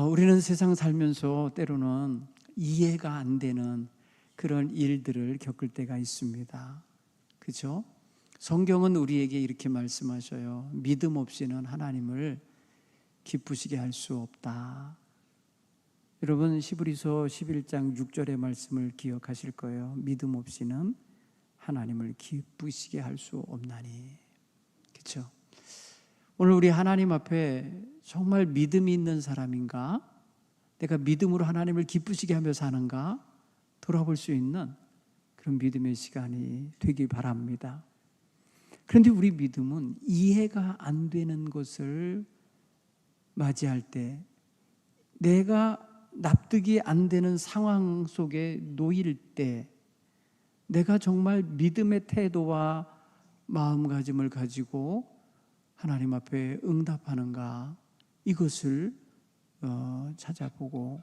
우리는 세상 살면서 때로는 이해가 안 되는 그런 일들을 겪을 때가 있습니다. 그렇죠? 성경은 우리에게 이렇게 말씀하셔요. 믿음 없이는 하나님을 기쁘시게 할 수 없다. 여러분 히브리서 11장 6절의 말씀을 기억하실 거예요. 믿음 없이는 하나님을 기쁘시게 할 수 없나니. 그렇죠? 오늘 우리 하나님 앞에 정말 믿음이 있는 사람인가? 내가 믿음으로 하나님을 기쁘시게 하며 사는가? 돌아볼 수 있는 그런 믿음의 시간이 되길 바랍니다. 그런데 우리 믿음은 이해가 안 되는 것을 맞이할 때, 내가 납득이 안 되는 상황 속에 놓일 때, 내가 정말 믿음의 태도와 마음가짐을 가지고 하나님 앞에 응답하는가, 이것을 찾아보고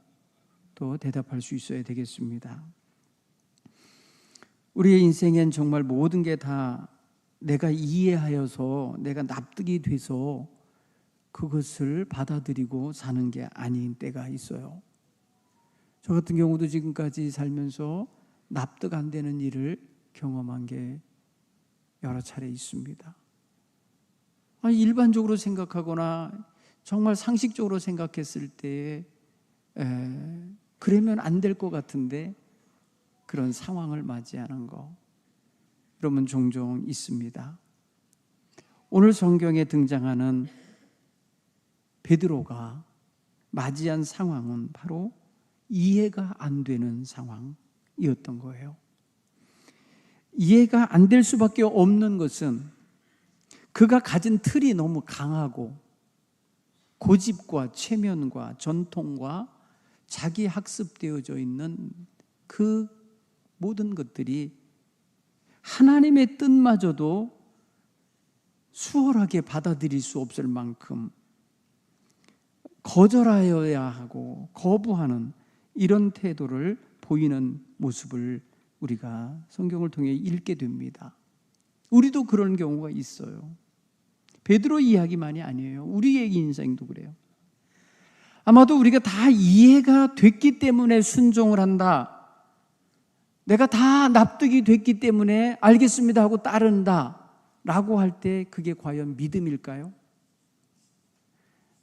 또 대답할 수 있어야 되겠습니다. 우리의 인생엔 정말 모든 게 다 내가 이해하여서, 내가 납득이 돼서 그것을 받아들이고 사는 게 아닌 때가 있어요. 저 같은 경우도 지금까지 살면서 납득 안 되는 일을 경험한 게 여러 차례 있습니다. 일반적으로 생각하거나 정말 상식적으로 생각했을 때 그러면 안 될 것 같은데 그런 상황을 맞이하는 거, 여러분 종종 있습니다. 오늘 성경에 등장하는 베드로가 맞이한 상황은 바로 이해가 안 되는 상황이었던 거예요. 이해가 안 될 수밖에 없는 것은 그가 가진 틀이 너무 강하고 고집과 체면과 전통과 자기 학습되어져 있는 그 모든 것들이 하나님의 뜻마저도 수월하게 받아들일 수 없을 만큼 거절하여야 하고 거부하는 이런 태도를 보이는 모습을 우리가 성경을 통해 읽게 됩니다. 우리도 그런 경우가 있어요. 베드로 이야기만이 아니에요. 우리의 인생도 그래요. 아마도 우리가 다 이해가 됐기 때문에 순종을 한다, 내가 다 납득이 됐기 때문에 알겠습니다 하고 따른다 라고 할 때 그게 과연 믿음일까요?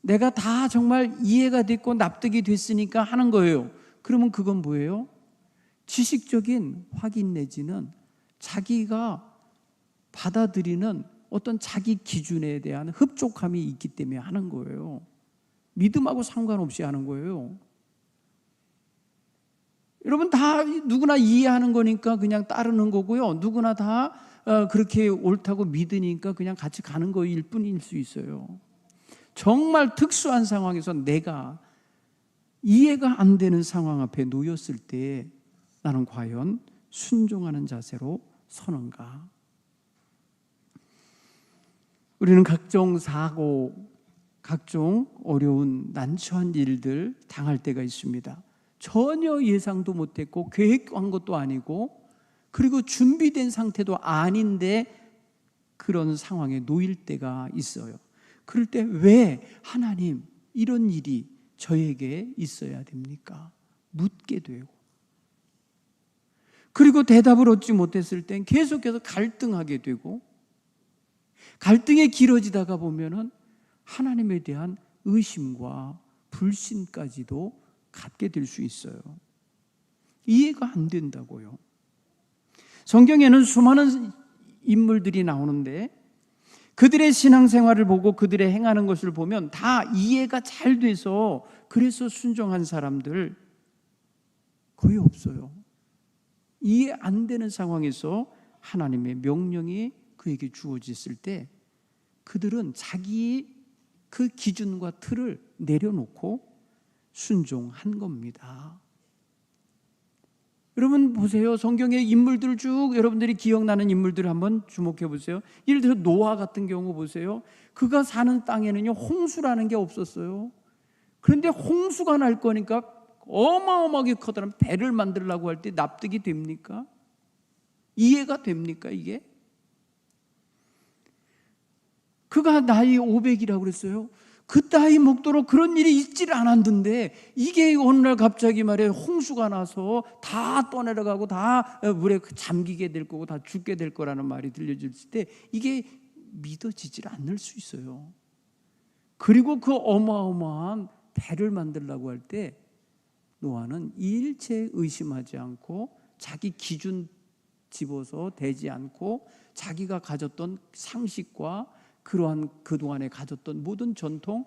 내가 다 정말 이해가 됐고 납득이 됐으니까 하는 거예요. 그러면 그건 뭐예요? 지식적인 확인 내지는 자기가 받아들이는 어떤 자기 기준에 대한 흡족함이 있기 때문에 하는 거예요. 믿음하고 상관없이 하는 거예요. 여러분 다 누구나 이해하는 거니까 그냥 따르는 거고요. 누구나 다 그렇게 옳다고 믿으니까 그냥 같이 가는 거일 뿐일 수 있어요. 정말 특수한 상황에서 내가 이해가 안 되는 상황 앞에 놓였을 때 나는 과연 순종하는 자세로 서는가? 우리는 각종 사고, 각종 어려운 난처한 일들 당할 때가 있습니다. 전혀 예상도 못했고 계획한 것도 아니고 그리고 준비된 상태도 아닌데 그런 상황에 놓일 때가 있어요. 그럴 때 왜 하나님 이런 일이 저에게 있어야 됩니까? 묻게 되고, 그리고 대답을 얻지 못했을 땐 계속해서 갈등하게 되고, 갈등에 길어지다가 보면은 하나님에 대한 의심과 불신까지도 갖게 될 수 있어요. 이해가 안 된다고요. 성경에는 수많은 인물들이 나오는데 그들의 신앙생활을 보고 그들의 행하는 것을 보면 다 이해가 잘 돼서 그래서 순종한 사람들 거의 없어요. 이해 안 되는 상황에서 하나님의 명령이 그에게 주어졌을 때 그들은 자기 그 기준과 틀을 내려놓고 순종한 겁니다. 여러분 보세요. 성경의 인물들 쭉 여러분들이 기억나는 인물들을 한번 주목해 보세요. 예를 들어 노아 같은 경우 보세요. 그가 사는 땅에는요 홍수라는 게 없었어요. 그런데 홍수가 날 거니까 어마어마하게 커다란 배를 만들려고 할 때 납득이 됩니까? 이해가 됩니까 이게? 그가 나이 500이라고 그랬어요. 그따위 먹도록 그런 일이 있지를 않았는데 이게 어느 날 갑자기 말이에요, 홍수가 나서 다 떠내려가고 다 물에 잠기게 될 거고 다 죽게 될 거라는 말이 들려질 때 이게 믿어지질 않을 수 있어요. 그리고 그 어마어마한 배를 만들려고 할 때 노아는 일체 의심하지 않고 자기 기준 집어서 대지 않고 자기가 가졌던 상식과 그러한 그동안에 가졌던 모든 전통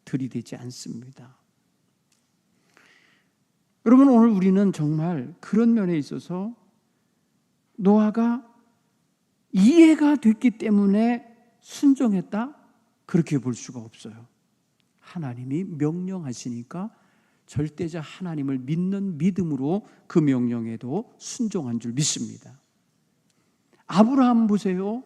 들이대지 않습니다. 여러분, 오늘 우리는 정말 그런 면에 있어서 노아가 이해가 됐기 때문에 순종했다? 그렇게 볼 수가 없어요. 하나님이 명령하시니까 절대자 하나님을 믿는 믿음으로 그 명령에도 순종한 줄 믿습니다. 아브라함 보세요.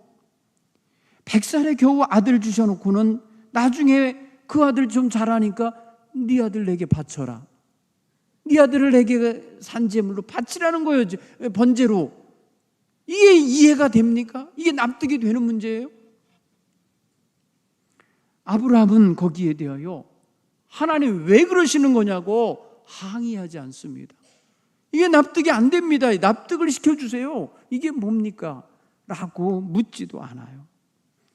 100살에 겨우 아들 주셔놓고는 나중에 그 아들 좀 자라니까 네 아들 내게 바쳐라, 네 아들을 내게 산제물로 바치라는 거예요. 번제로. 이게 이해가 됩니까? 이게 납득이 되는 문제예요? 아브라함은 거기에 대하여 하나님 왜 그러시는 거냐고 항의하지 않습니다. 이게 납득이 안 됩니다. 납득을 시켜주세요. 이게 뭡니까? 라고 묻지도 않아요.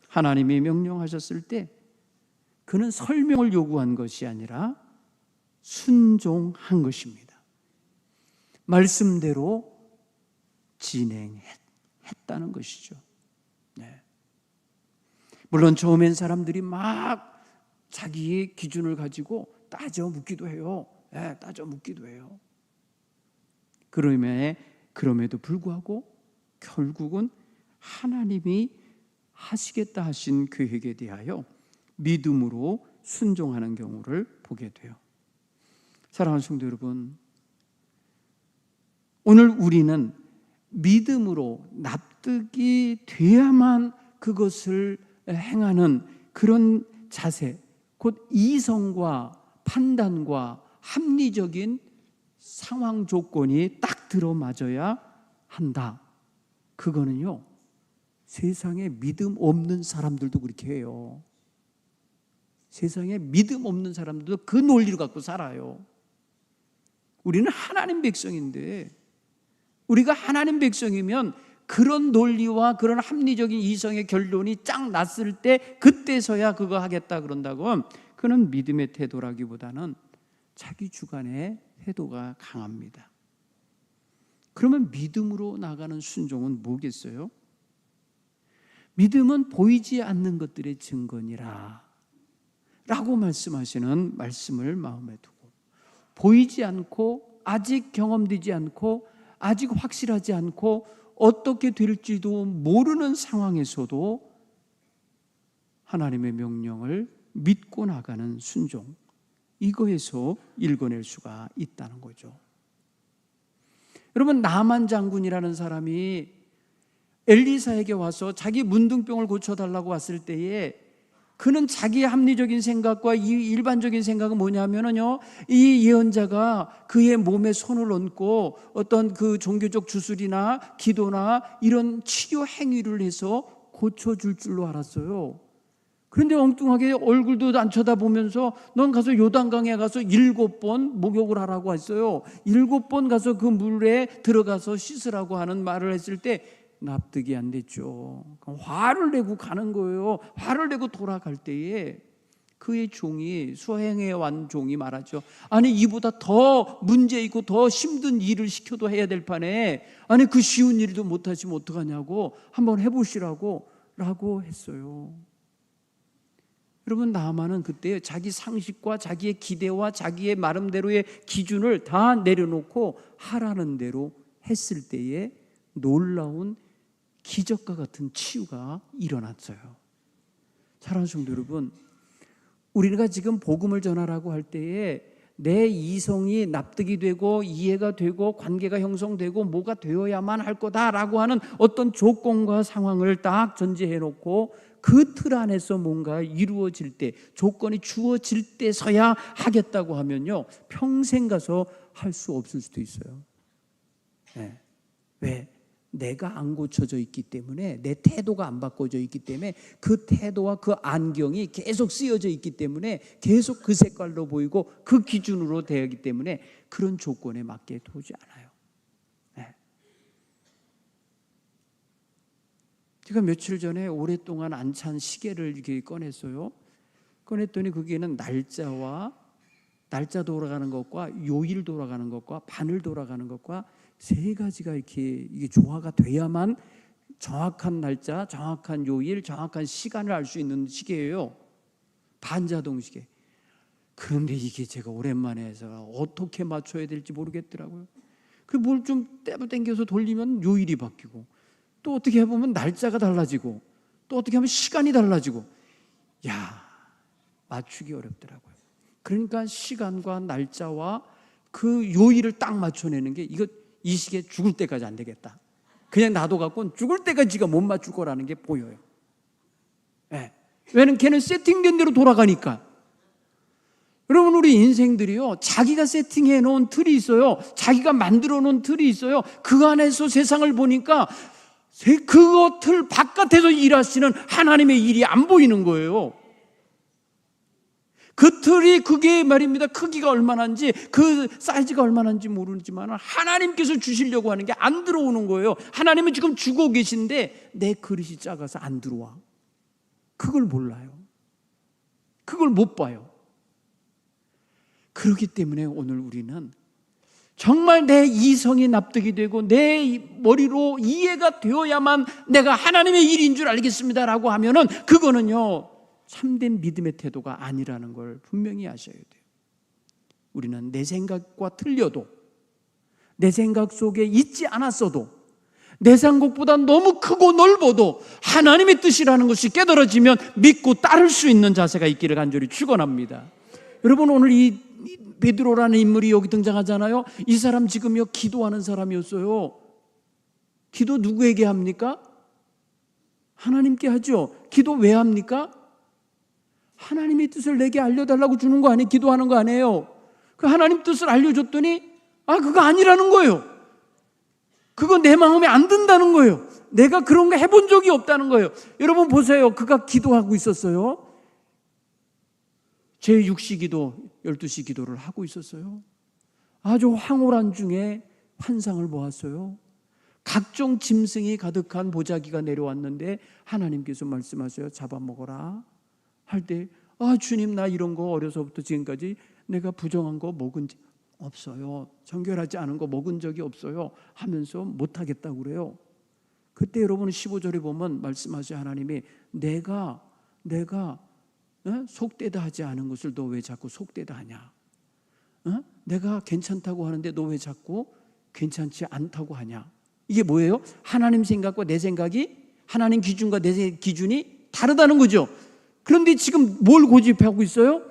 하나님이 명령하셨을 때 그는 설명을 요구한 것이 아니라 순종한 것입니다. 말씀대로 진행했다는 것이죠. 네. 물론 처음엔 사람들이 막 자기의 기준을 가지고 따져 묻기도 해요. 네, 따져 묻기도 해요. 그럼에도 불구하고 결국은 하나님이 하시겠다 하신 계획에 대하여 믿음으로 순종하는 경우를 보게 돼요. 사랑하는 성도 여러분, 오늘 우리는 믿음으로 납득이 돼야만 그것을 행하는 그런 자세, 곧 이성과 판단과 합리적인 상황 조건이 딱 들어맞아야 한다. 그거는요, 세상에 믿음 없는 사람들도 그렇게 해요. 세상에 믿음 없는 사람들도 그 논리를 갖고 살아요. 우리는 하나님 백성인데, 우리가 하나님 백성이면 그런 논리와 그런 합리적인 이성의 결론이 쫙 났을 때 그때서야 그거 하겠다 그런다고, 그는 믿음의 태도라기보다는 자기 주관의 태도가 강합니다. 그러면 믿음으로 나가는 순종은 뭐겠어요? 믿음은 보이지 않는 것들의 증거니라 라고 말씀하시는 말씀을 마음에 두고, 보이지 않고 아직 경험되지 않고 아직 확실하지 않고 어떻게 될지도 모르는 상황에서도 하나님의 명령을 믿고 나가는 순종, 이거에서 읽어낼 수가 있다는 거죠. 여러분, 나만 장군이라는 사람이 엘리사에게 와서 자기 문둥병을 고쳐달라고 왔을 때에 그는 자기의 합리적인 생각과 이 일반적인 생각은 뭐냐면요, 이 예언자가 그의 몸에 손을 얹고 어떤 그 종교적 주술이나 기도나 이런 치료 행위를 해서 고쳐줄 줄로 알았어요. 그런데 엉뚱하게 얼굴도 안 쳐다보면서 넌 가서 요단강에 가서 7번 목욕을 하라고 했어요. 7번 가서 그 물에 들어가서 씻으라고 하는 말을 했을 때 납득이 안 됐죠. 화를 내고 가는 거예요. 화를 내고 돌아갈 때에 그의 종이, 수행해 완 종이 말하죠. 아니, 이보다 더 문제 있고 더 힘든 일을 시켜도 해야 될 판에 아니 그 쉬운 일도 못하시면 어떡하냐고 한번 해보시라고 라고 했어요. 여러분, 나아만은 그때 자기 상식과 자기의 기대와 자기의 나름대로의 기준을 다 내려놓고 하라는 대로 했을 때에 놀라운 기적과 같은 치유가 일어났어요. 사랑하는 성도 여러분, 우리가 지금 복음을 전하라고 할 때에 내 이성이 납득이 되고 이해가 되고 관계가 형성되고 뭐가 되어야만 할 거다라고 하는 어떤 조건과 상황을 딱 전제해 놓고 그 틀 안에서 뭔가 이루어질 때, 조건이 주어질 때서야 하겠다고 하면요, 평생 가서 할 수 없을 수도 있어요. 네. 왜? 내가 안 고쳐져 있기 때문에, 내 태도가 안 바꿔져 있기 때문에, 그 태도와 그 안경이 계속 쓰여져 있기 때문에 계속 그 색깔로 보이고 그 기준으로 되기 때문에 그런 조건에 맞게 도지 않아요. 네. 제가 며칠 전에 오랫동안 안 찬 시계를 이렇게 꺼냈어요. 꺼냈더니 거기에는 날짜 돌아가는 것과 요일 돌아가는 것과 바늘 돌아가는 것과 세 가지가 이게 조화가 돼야만 정확한 날짜, 정확한 요일, 정확한 시간을 알 수 있는 시계예요. 반자동 시계. 그런데 이게 제가 오랜만에 해서 어떻게 맞춰야 될지 모르겠더라고요. 그 뭘 좀 땡겨서 돌리면 요일이 바뀌고, 또 어떻게 해보면 날짜가 달라지고, 또 어떻게 하면 시간이 달라지고, 맞추기 어렵더라고요. 그러니까 시간과 날짜와 그 요일을 딱 맞춰내는 게, 이 시계 죽을 때까지 안 되겠다, 그냥 놔둬갖고는 죽을 때까지 지가 못 맞출 거라는 게 보여요. 네. 왜냐면 걔는 세팅된 대로 돌아가니까. 여러분, 우리 인생들이요, 자기가 세팅해 놓은 틀이 있어요. 자기가 만들어 놓은 틀이 있어요. 그 안에서 세상을 보니까 그 틀 바깥에서 일하시는 하나님의 일이 안 보이는 거예요. 그 틀이, 그게 말입니다, 크기가 얼마나인지, 그 사이즈가 얼마나인지 모르지만 하나님께서 주시려고 하는 게 안 들어오는 거예요. 하나님은 지금 주고 계신데 내 그릇이 작아서 안 들어와. 그걸 몰라요. 그걸 못 봐요. 그렇기 때문에 오늘 우리는 정말 내 이성이 납득이 되고 내 머리로 이해가 되어야만 내가 하나님의 일인 줄 알겠습니다라고 하면은, 그거는요, 참된 믿음의 태도가 아니라는 걸 분명히 아셔야 돼요. 우리는 내 생각과 틀려도, 내 생각 속에 있지 않았어도, 내 생각보다 너무 크고 넓어도 하나님의 뜻이라는 것이 깨달아지면 믿고 따를 수 있는 자세가 있기를 간절히 축원합니다. 여러분, 오늘 이 베드로라는 인물이 여기 등장하잖아요. 이 사람 지금요, 기도하는 사람이었어요. 기도 누구에게 합니까? 하나님께 하죠. 기도 왜 합니까? 하나님의 뜻을 내게 알려달라고 주는 거 아니에요? 기도하는 거 아니에요? 그 하나님 뜻을 알려줬더니 그거 아니라는 거예요. 그거 내 마음에 안 든다는 거예요. 내가 그런 거 해본 적이 없다는 거예요. 여러분 보세요. 그가 기도하고 있었어요. 제6시 기도, 12시 기도를 하고 있었어요. 아주 황홀한 중에 환상을 보았어요. 각종 짐승이 가득한 보자기가 내려왔는데 하나님께서 말씀하세요. 잡아먹어라 할 때, 주님, 나 이런 거 어려서부터 지금까지 내가 부정한 거 먹은 적 없어요. 정결하지 않은 거 먹은 적이 없어요 하면서 못하겠다고 그래요. 그때 여러분 15절에 보면 말씀하세요. 하나님이 내가 속되다 하지 않은 것을 너 왜 자꾸 속되다 하냐? 내가 괜찮다고 하는데 너 왜 자꾸 괜찮지 않다고 하냐? 이게 뭐예요? 하나님 생각과 내 생각이, 하나님 기준과 내 기준이 다르다는 거죠. 그런데 지금 뭘 고집하고 있어요?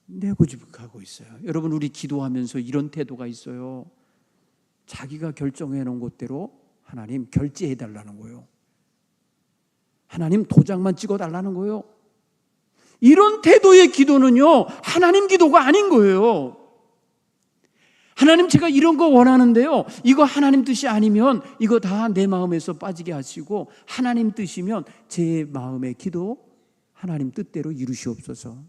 내 고집하고 있어요. 여러분, 우리 기도하면서 이런 태도가 있어요. 자기가 결정해 놓은 것대로 하나님 결제해 달라는 거예요. 하나님 도장만 찍어 달라는 거예요. 이런 태도의 기도는요, 하나님 기도가 아닌 거예요. 하나님, 제가 이런 거 원하는데요, 이거 하나님 뜻이 아니면 이거 다 내 마음에서 빠지게 하시고, 하나님 뜻이면 제 마음의 기도 하나님 뜻대로 이루시옵소서.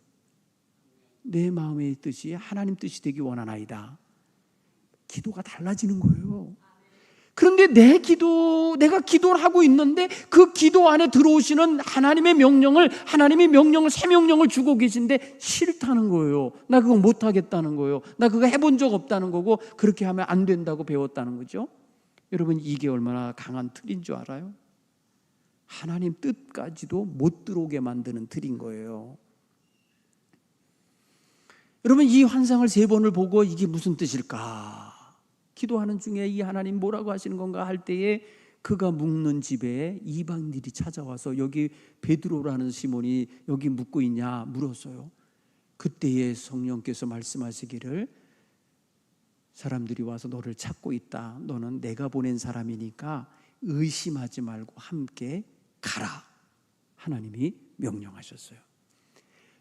내 마음의 뜻이 하나님 뜻이 되기 원하나이다. 기도가 달라지는 거예요. 그런데 내가 기도를 하고 있는데 그 기도 안에 들어오시는 하나님의 명령을 새 명령을 주고 계신데 싫다는 거예요. 나 그거 못하겠다는 거예요. 나 그거 해본 적 없다는 거고, 그렇게 하면 안 된다고 배웠다는 거죠. 여러분, 이게 얼마나 강한 틀인 줄 알아요? 하나님 뜻까지도 못 들어오게 만드는 틀인 거예요. 여러분, 이 환상을 3번을 보고 이게 무슨 뜻일까? 기도하는 중에 이 하나님 뭐라고 하시는 건가 할 때에, 그가 묵는 집에 이방인들이 찾아와서 여기 베드로라는 시몬이 여기 묵고 있냐 물었어요. 그때에 성령께서 말씀하시기를, 사람들이 와서 너를 찾고 있다. 너는 내가 보낸 사람이니까 의심하지 말고 함께 가라. 하나님이 명령하셨어요.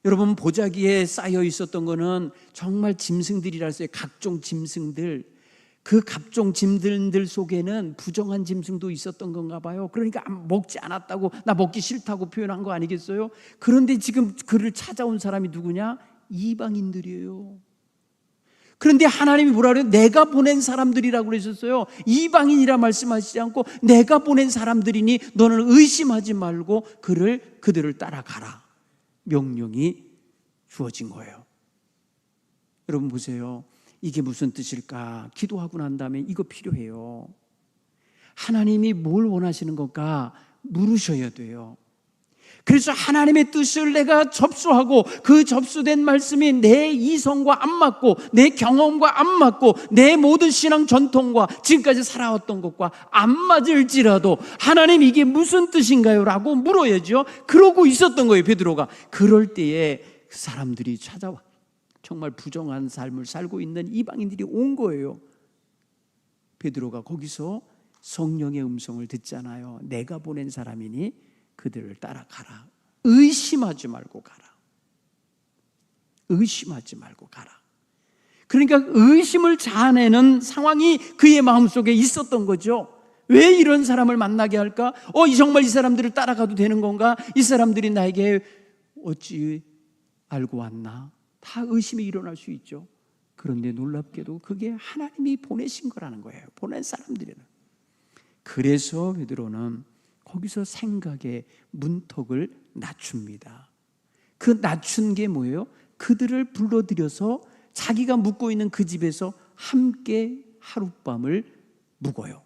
여러분, 보자기에 쌓여 있었던 거는 정말 짐승들이라서 각종 짐승들, 그 갑종 짐승들 속에는 부정한 짐승도 있었던 건가 봐요. 그러니까 먹지 않았다고, 나 먹기 싫다고 표현한 거 아니겠어요? 그런데 지금 그를 찾아온 사람이 누구냐? 이방인들이에요. 그런데 하나님이 뭐라 그래요? 내가 보낸 사람들이라고 그러셨어요. 이방인이라 말씀하시지 않고 내가 보낸 사람들이니 너는 의심하지 말고 그들을 따라가라, 명령이 주어진 거예요. 여러분 보세요. 이게 무슨 뜻일까? 기도하고 난 다음에 이거 필요해요. 하나님이 뭘 원하시는 건가 물으셔야 돼요. 그래서 하나님의 뜻을 내가 접수하고 그 접수된 말씀이 내 이성과 안 맞고 내 경험과 안 맞고 내 모든 신앙 전통과 지금까지 살아왔던 것과 안 맞을지라도 하나님 이게 무슨 뜻인가요? 라고 물어야죠. 그러고 있었던 거예요, 베드로가. 그럴 때에 그 사람들이 찾아와 정말 부정한 삶을 살고 있는 이방인들이 온 거예요. 베드로가 거기서 성령의 음성을 듣잖아요. 내가 보낸 사람이니 그들을 따라가라. 의심하지 말고 가라. 의심하지 말고 가라. 그러니까 의심을 자아내는 상황이 그의 마음속에 있었던 거죠. 왜 이런 사람을 만나게 할까? 정말 이 사람들을 따라가도 되는 건가? 이 사람들이 나에게 어찌 알고 왔나? 다 의심이 일어날 수 있죠. 그런데 놀랍게도 그게 하나님이 보내신 거라는 거예요. 보낸 사람들이는. 그래서 베드로는 거기서 생각의 문턱을 낮춥니다. 그 낮춘 게 뭐예요? 그들을 불러들여서 자기가 묵고 있는 그 집에서 함께 하룻밤을 묵어요.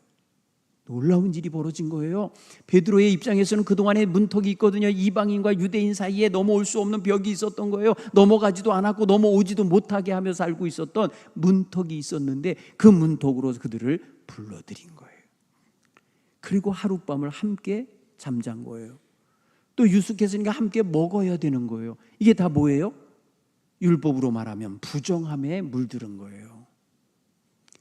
놀라운 일이 벌어진 거예요. 베드로의 입장에서는 그동안에 문턱이 있거든요. 이방인과 유대인 사이에 넘어올 수 없는 벽이 있었던 거예요. 넘어가지도 않았고 넘어오지도 못하게 하며 살고 있었던 문턱이 있었는데 그 문턱으로 그들을 불러들인 거예요. 그리고 하룻밤을 함께 잠잔 거예요. 또 유숙했으니까 함께 먹어야 되는 거예요. 이게 다 뭐예요? 율법으로 말하면 부정함에 물들은 거예요.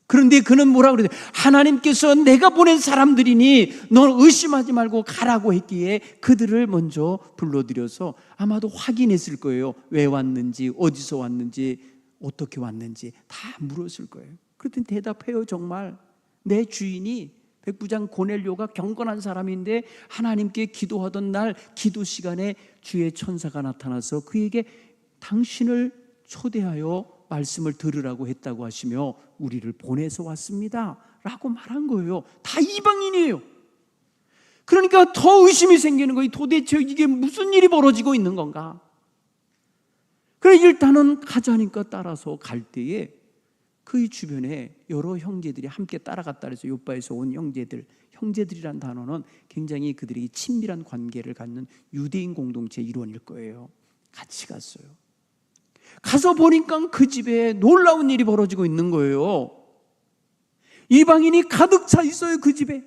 그런데 그는 뭐라고 그래요? 하나님께서 내가 보낸 사람들이니 넌 의심하지 말고 가라고 했기에 그들을 먼저 불러들여서 아마도 확인했을 거예요. 왜 왔는지, 어디서 왔는지, 어떻게 왔는지 다 물었을 거예요. 그랬더니 대답해요. 정말 내 주인이 백부장 고넬료가 경건한 사람인데 하나님께 기도하던 날 기도 시간에 주의 천사가 나타나서 그에게 당신을 초대하여 말씀을 들으라고 했다고 하시며 우리를 보내서 왔습니다 라고 말한 거예요. 다 이방인이에요. 그러니까 더 의심이 생기는 거예요. 도대체 이게 무슨 일이 벌어지고 있는 건가? 그래 일단은 가자니까 따라서 갈 때에 그의 주변에 여러 형제들이 함께 따라갔다 그래서 요바에서 온 형제들이란 단어는 굉장히 그들이 친밀한 관계를 갖는 유대인 공동체 일원일 거예요. 같이 갔어요. 가서 보니까 그 집에 놀라운 일이 벌어지고 있는 거예요. 이방인이 가득 차 있어요, 그 집에.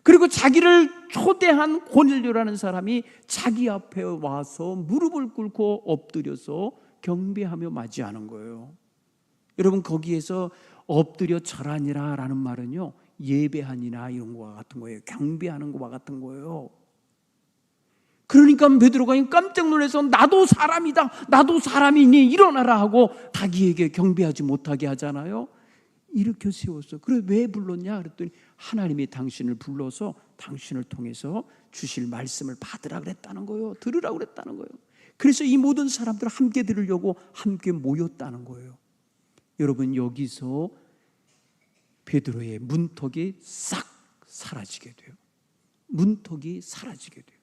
그리고 자기를 초대한 고넬료라는 사람이 자기 앞에 와서 무릎을 꿇고 엎드려서 경배하며 맞이하는 거예요. 여러분 거기에서 엎드려 절하니라 라는 말은요 예배하니라 이런 거와 같은 거예요. 경배하는 거와 같은 거예요. 그러니까 베드로가 깜짝 놀라서 나도 사람이다, 나도 사람이니 일어나라 하고 자기에게 경배하지 못하게 하잖아요. 일으켜 세웠어. 그래 왜 불렀냐 그랬더니 하나님이 당신을 불러서 당신을 통해서 주실 말씀을 받으라 그랬다는 거예요. 들으라 그랬다는 거예요. 그래서 이 모든 사람들 함께 들으려고 함께 모였다는 거예요. 여러분 여기서 베드로의 문턱이 싹 사라지게 돼요. 문턱이 사라지게 돼요.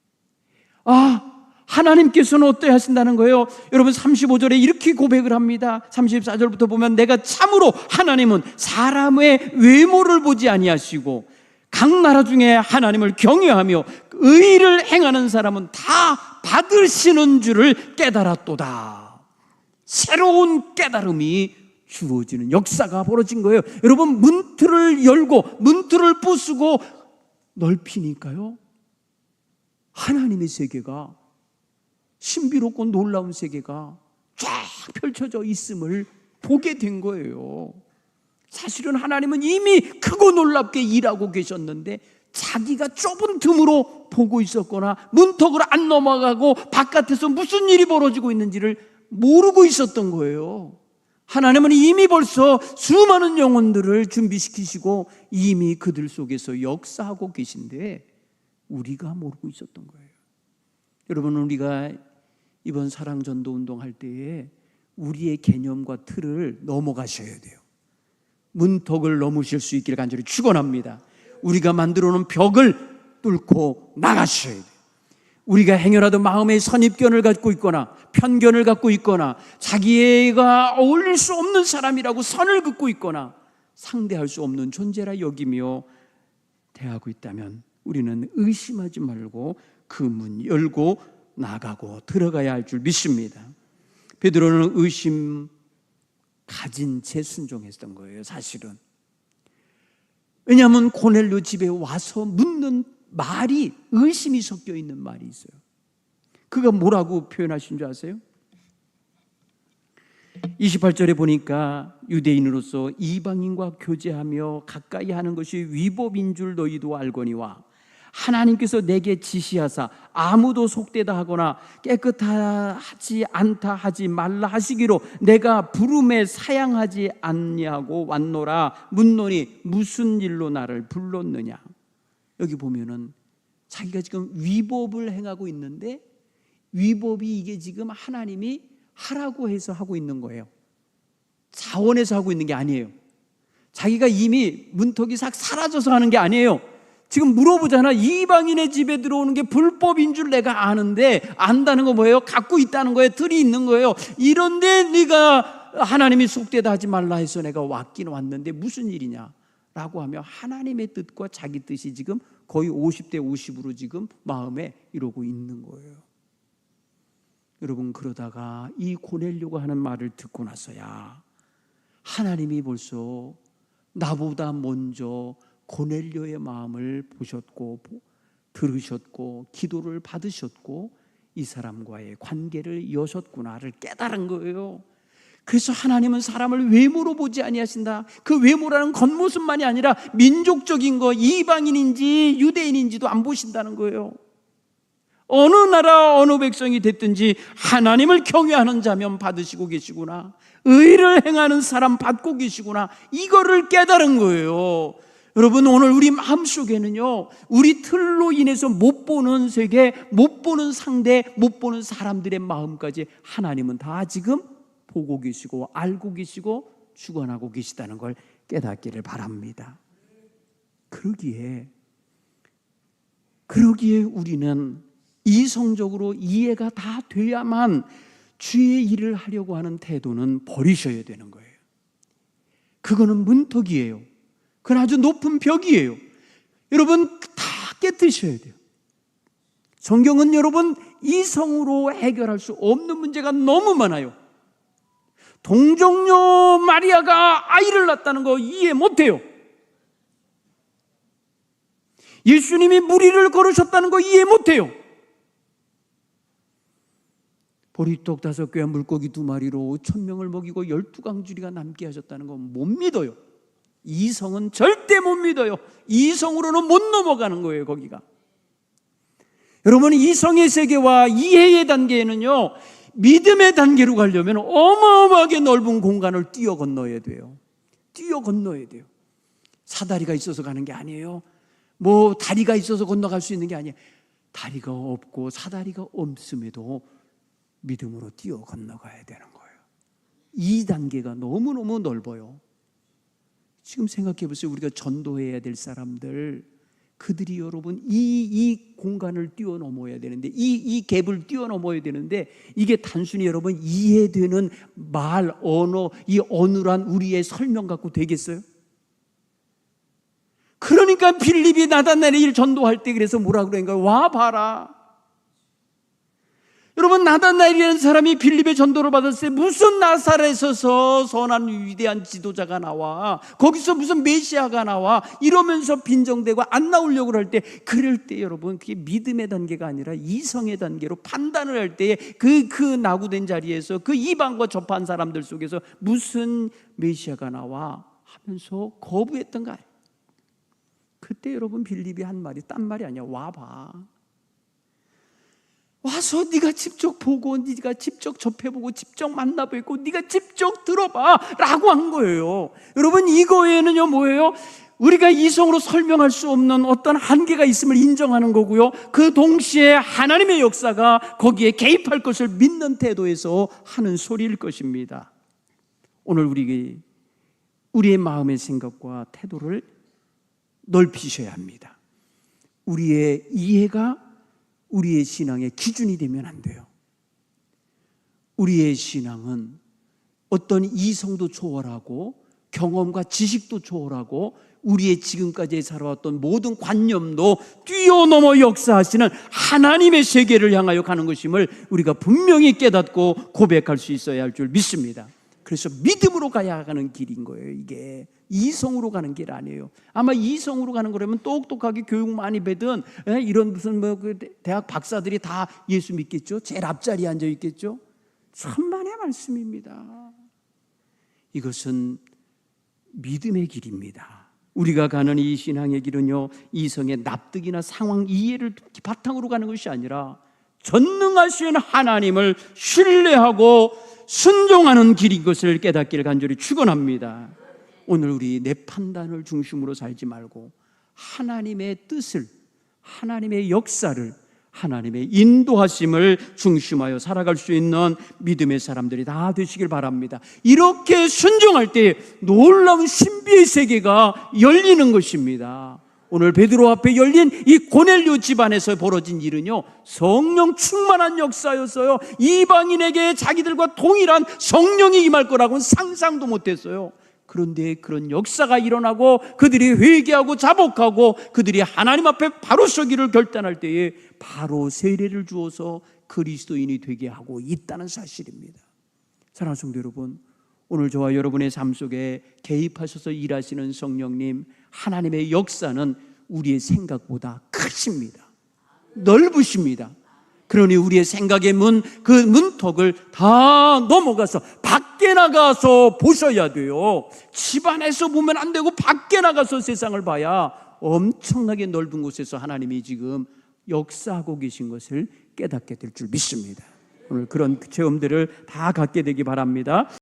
하나님께서는 어떻게 하신다는 거예요? 여러분 35절에 이렇게 고백을 합니다. 34절부터 보면 내가 참으로 하나님은 사람의 외모를 보지 아니하시고 각 나라 중에 하나님을 경외하며 의를 행하는 사람은 다 받으시는 줄을 깨달았도다. 새로운 깨달음이 주어지는 역사가 벌어진 거예요. 여러분 문틀을 열고 문틀을 부수고 넓히니까요 하나님의 세계가 신비롭고 놀라운 세계가 쫙 펼쳐져 있음을 보게 된 거예요. 사실은 하나님은 이미 크고 놀랍게 일하고 계셨는데 자기가 좁은 틈으로 보고 있었거나 문턱을 안 넘어가고 바깥에서 무슨 일이 벌어지고 있는지를 모르고 있었던 거예요. 하나님은 이미 벌써 수많은 영혼들을 준비시키시고 이미 그들 속에서 역사하고 계신데 우리가 모르고 있었던 거예요. 여러분, 우리가 이번 사랑전도 운동할 때에 우리의 개념과 틀을 넘어가셔야 돼요. 문턱을 넘으실 수 있기를 간절히 축원합니다. 우리가 만들어 놓은 벽을 뚫고 나가셔야 돼요. 우리가 행여라도 마음의 선입견을 갖고 있거나 편견을 갖고 있거나 자기가 어울릴 수 없는 사람이라고 선을 긋고 있거나 상대할 수 없는 존재라 여기며 대하고 있다면 우리는 의심하지 말고 그 문 열고 나가고 들어가야 할 줄 믿습니다. 베드로는 의심 가진 채 순종했던 거예요. 사실은. 왜냐하면 고넬료 집에 와서 묻는 말이 의심이 섞여 있는 말이 있어요. 그가 뭐라고 표현하신 줄 아세요? 28절에 보니까 유대인으로서 이방인과 교제하며 가까이 하는 것이 위법인 줄 너희도 알거니와 하나님께서 내게 지시하사 아무도 속되다 하거나 깨끗하지 않다 하지 말라 하시기로 내가 부름에 사양하지 않냐고 왔노라. 묻노니 무슨 일로 나를 불렀느냐. 여기 보면은 자기가 지금 위법을 행하고 있는데 위법이 이게 지금 하나님이 하라고 해서 하고 있는 거예요. 자원해서 하고 있는 게 아니에요. 자기가 이미 문턱이 싹 사라져서 하는 게 아니에요. 지금 물어보잖아. 이방인의 집에 들어오는 게 불법인 줄 내가 아는데 안다는 거 뭐예요? 갖고 있다는 거예요. 들이 있는 거예요. 이런데 네가 하나님이 속되다 하지 말라 해서 내가 왔긴 왔는데 무슨 일이냐 라고 하며 하나님의 뜻과 자기 뜻이 지금 거의 50대 50으로 지금 마음에 이러고 있는 거예요. 여러분, 그러다가 이 고넬료가 하는 말을 듣고 나서야 하나님이 벌써 나보다 먼저 고넬료의 마음을 보셨고 들으셨고 기도를 받으셨고 이 사람과의 관계를 여셨구나를 깨달은 거예요. 그래서 하나님은 사람을 외모로 보지 아니하신다. 그 외모라는 겉모습만이 아니라 민족적인 거, 이방인인지 유대인인지도 안 보신다는 거예요. 어느 나라 어느 백성이 됐든지 하나님을 경외하는 자면 받으시고 계시구나, 의를 행하는 사람 받고 계시구나, 이거를 깨달은 거예요. 여러분, 오늘 우리 마음속에는요, 우리 틀로 인해서 못 보는 세계, 못 보는 상대, 못 보는 사람들의 마음까지 하나님은 다 지금 보고 계시고 알고 계시고 주관하고 계시다는 걸 깨닫기를 바랍니다. 그러기에 우리는 이성적으로 이해가 다 돼야만 주의 일을 하려고 하는 태도는 버리셔야 되는 거예요. 그거는 문턱이에요. 그건 아주 높은 벽이에요. 여러분, 다 깨뜨셔야 돼요. 성경은 여러분 이성으로 해결할 수 없는 문제가 너무 많아요. 동정녀 마리아가 아이를 낳았다는 거 이해 못해요. 예수님이 무리를 걸으셨다는 거 이해 못해요. 보리떡 5개와 물고기 2마리로 5,000명을 먹이고 12강줄이가 남게 하셨다는 거 못 믿어요. 이성은 절대 못 믿어요. 이성으로는 못 넘어가는 거예요. 거기가. 여러분, 이성의 세계와 이해의 단계에는요, 믿음의 단계로 가려면 어마어마하게 넓은 공간을 뛰어 건너야 돼요. 뛰어 건너야 돼요. 사다리가 있어서 가는 게 아니에요. 뭐 다리가 있어서 건너갈 수 있는 게 아니에요. 다리가 없고 사다리가 없음에도 믿음으로 뛰어 건너가야 되는 거예요. 이 단계가 너무너무 넓어요. 지금 생각해 보세요. 우리가 전도해야 될 사람들, 그들이 여러분 이 공간을 뛰어넘어야 되는데, 이 갭을 뛰어넘어야 되는데, 이게 단순히 여러분 이해되는 말, 언어, 이 어눌한 우리의 설명 갖고 되겠어요? 그러니까 빌립이 나다나엘 전도할 때 그래서 뭐라 그러는가? 와 봐라. 여러분, 나다나엘이라는 사람이 빌립의 전도를 받았을 때 무슨 나사렛에서 선한 위대한 지도자가 나와, 거기서 무슨 메시아가 나와 이러면서 빈정대고 안 나오려고 할 때, 그럴 때 여러분 그게 믿음의 단계가 아니라 이성의 단계로 판단을 할 때에 그 낙우된 자리에서 그 이방과 접한 사람들 속에서 무슨 메시아가 나와 하면서 거부했던 거예요. 그때 여러분 빌립이 한 말이 딴 말이 아니야. 와봐. 와서 네가 직접 보고, 네가 직접 접해보고, 직접 만나보고, 네가 직접 들어봐 라고 한 거예요. 여러분, 이거에는요 뭐예요? 우리가 이성으로 설명할 수 없는 어떤 한계가 있음을 인정하는 거고요, 그 동시에 하나님의 역사가 거기에 개입할 것을 믿는 태도에서 하는 소리일 것입니다. 오늘 우리의 마음의 생각과 태도를 넓히셔야 합니다. 우리의 이해가 우리의 신앙의 기준이 되면 안 돼요. 우리의 신앙은 어떤 이성도 초월하고 경험과 지식도 초월하고 우리의 지금까지 살아왔던 모든 관념도 뛰어넘어 역사하시는 하나님의 세계를 향하여 가는 것임을 우리가 분명히 깨닫고 고백할 수 있어야 할 줄 믿습니다. 그래서 믿음으로 가야 하는 길인 거예요. 이게 이성으로 가는 길 아니에요. 아마 이성으로 가는 거라면 똑똑하게 교육 많이 받은 이런 무슨 대학 박사들이 다 예수 믿겠죠. 제일 앞자리에 앉아 있겠죠. 천만의 말씀입니다. 이것은 믿음의 길입니다. 우리가 가는 이 신앙의 길은요, 이성의 납득이나 상황 이해를 바탕으로 가는 것이 아니라 전능하신 하나님을 신뢰하고 순종하는 길인 것을 깨닫기를 간절히 축원합니다. 오늘 우리 내 판단을 중심으로 살지 말고 하나님의 뜻을, 하나님의 역사를, 하나님의 인도하심을 중심하여 살아갈 수 있는 믿음의 사람들이 다 되시길 바랍니다. 이렇게 순종할 때 놀라운 신비의 세계가 열리는 것입니다. 오늘 베드로 앞에 열린 이 고넬료 집안에서 벌어진 일은요, 성령 충만한 역사였어요. 이방인에게 자기들과 동일한 성령이 임할 거라고는 상상도 못했어요. 그런데 그런 역사가 일어나고 그들이 회개하고 자복하고 그들이 하나님 앞에 바로 서기를 결단할 때에 바로 세례를 주어서 그리스도인이 되게 하고 있다는 사실입니다. 사랑하는 성도 여러분, 오늘 저와 여러분의 삶 속에 개입하셔서 일하시는 성령님, 하나님의 역사는 우리의 생각보다 크십니다. 넓으십니다. 그러니 우리의 생각의 그 문턱을 다 넘어가서 밖에 나가서 보셔야 돼요. 집안에서 보면 안 되고 밖에 나가서 세상을 봐야 엄청나게 넓은 곳에서 하나님이 지금 역사하고 계신 것을 깨닫게 될 줄 믿습니다. 오늘 그런 체험들을 다 갖게 되기 바랍니다.